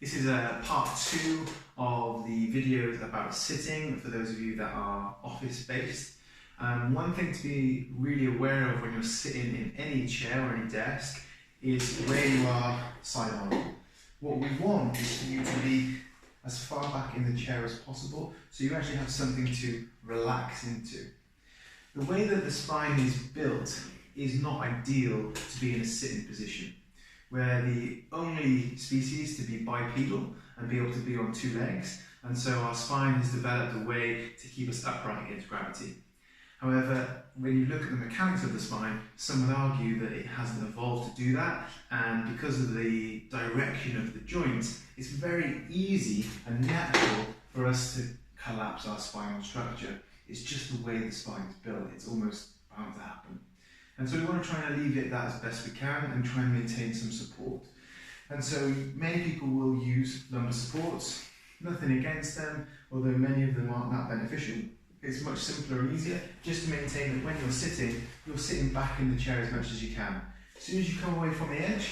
This is part 2 of the videos about sitting for those of you that are office based. One thing to be really aware of when you're sitting in any chair or any desk is where you are side on. What we want is for you to be as far back in the chair as possible so you actually have something to relax into. The way that the spine is built is not ideal to be in a sitting position. We're the only species to be bipedal and be able to be on 2 legs, and so our spine has developed a way to keep us upright against gravity. However, when you look at the mechanics of the spine, some would argue that it hasn't evolved to do that, and because of the direction of the joints, it's very easy and natural for us to collapse our spinal structure. It's just the way the spine is built, it's almost bound to happen. And so we want to try and alleviate that as best we can and try and maintain some support. And so many people will use lumbar supports, nothing against them, although many of them aren't that beneficial. It's much simpler and easier just to maintain that when you're sitting back in the chair as much as you can. As soon as you come away from the edge,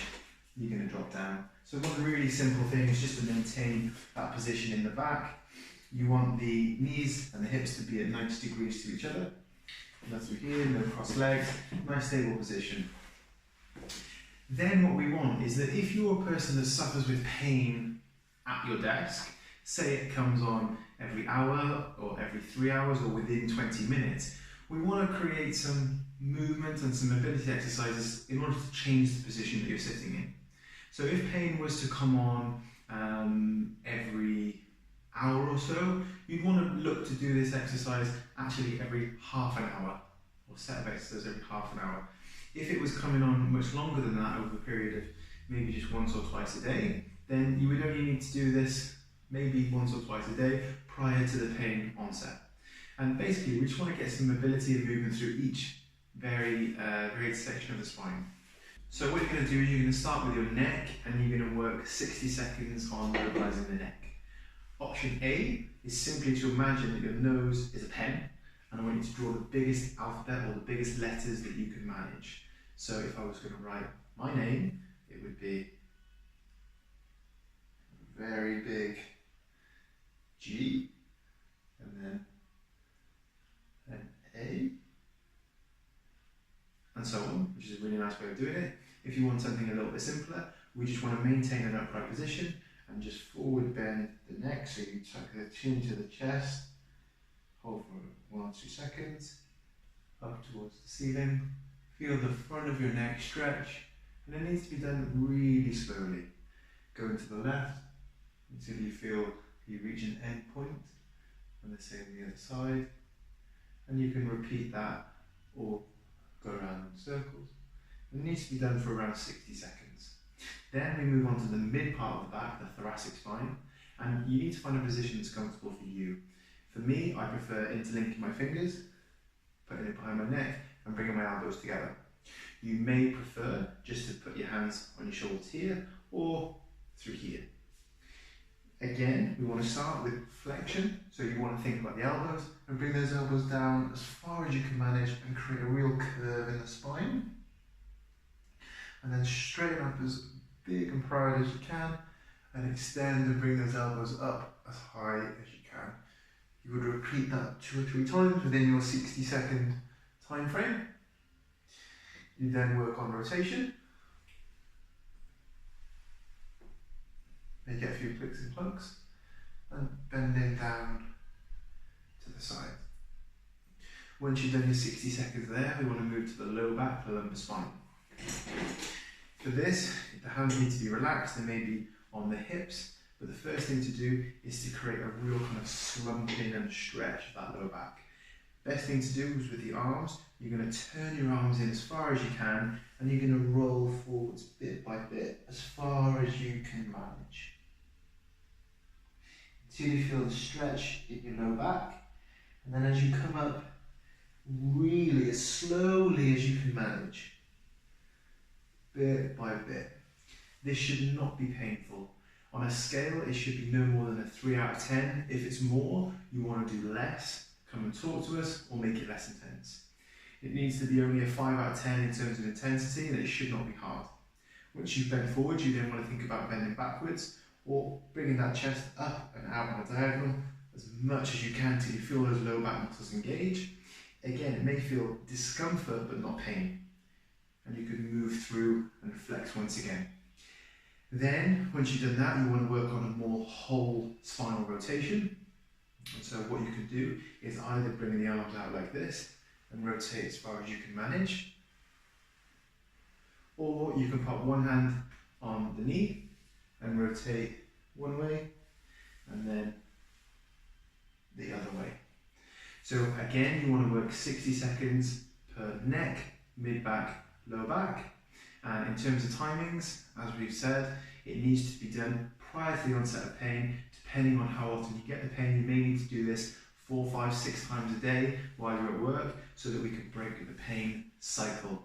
you're going to drop down. So one really simple thing is just to maintain that position in the back. You want the knees and the hips to be at 90 degrees to each other. That's through here, no cross legs, nice stable position. Then what we want is that if you're a person that suffers with pain at your desk, say it comes on every hour or every 3 hours or within 20 minutes, we want to create some movement and some mobility exercises in order to change the position that you're sitting in. So if pain was to come on every hour or so, you'd want to look to do this exercise actually every half an hour, or set of exercises every half an hour. If it was coming on much longer than that over a period of maybe just once or twice a day, then you would only need to do this maybe once or twice a day prior to the pain onset. And basically we just want to get some mobility and movement through each varied section of the spine. So what you're going to do, you're going to start with your neck and you're going to work 60 seconds on mobilizing the neck. Option A is simply to imagine that your nose is a pen and I want you to draw the biggest alphabet or the biggest letters that you can manage. So if I was going to write my name, it would be a very big G and then an A and so on, which is a really nice way of doing it. If you want something a little bit simpler, we just want to maintain an upright position and just forward bend the neck, so you tuck the chin to the chest, hold for 1 or 2 seconds, up towards the ceiling, feel the front of your neck stretch, and it needs to be done really slowly. Going to the left until you feel you reach an end point, and the same on the other side, and you can repeat that or go around in circles. It needs to be done for around 60 seconds. Then we move on to the mid part of the back, the thoracic spine, and you need to find a position that's comfortable for you. For me, I prefer interlinking my fingers, putting it behind my neck and bringing my elbows together. You may prefer just to put your hands on your shoulders here or through here. Again, we want to start with flexion, so you want to think about the elbows and bring those elbows down as far as you can manage and create a real curve in the spine. And then straighten up as big and proud as you can and extend and bring those elbows up as high as you can. You would repeat that 2 or 3 times within your 60-second time frame. You then work on rotation. Make a few clicks and clunks and bending down to the side. Once you've done your 60 seconds there, we want to move to the low back, the lumbar spine. For this, the hands need to be relaxed and maybe on the hips, but the first thing to do is to create a real kind of slumping and stretch of that lower back. Best thing to do is with the arms, you're going to turn your arms in as far as you can and you're going to roll forwards bit by bit as far as you can manage. Until you feel the stretch in your lower back, and then as you come up, really as slowly as you can manage. Bit by bit. This should not be painful. On a scale, it should be no more than a 3 out of 10. If it's more, you want to do less. Come and talk to us or make it less intense. It needs to be only a 5 out of 10 in terms of intensity, and it should not be hard. Once you've bent forward, you then want to think about bending backwards or bringing that chest up and out on a diagonal as much as you can till you feel those low back muscles engage. Again, it may feel discomfort but not pain. And you can move through and flex once again. Then, once you've done that, you want to work on a more whole spinal rotation. And so what you can do is either bring the arms out like this and rotate as far as you can manage, or you can put one hand on the knee and rotate one way and then the other way. So again, you want to work 60 seconds per neck, mid-back, low back. And in terms of timings, as we've said, it needs to be done prior to the onset of pain. Depending on how often you get the pain, you may need to do this 4, 5, 6 times a day while you're at work so that we can break the pain cycle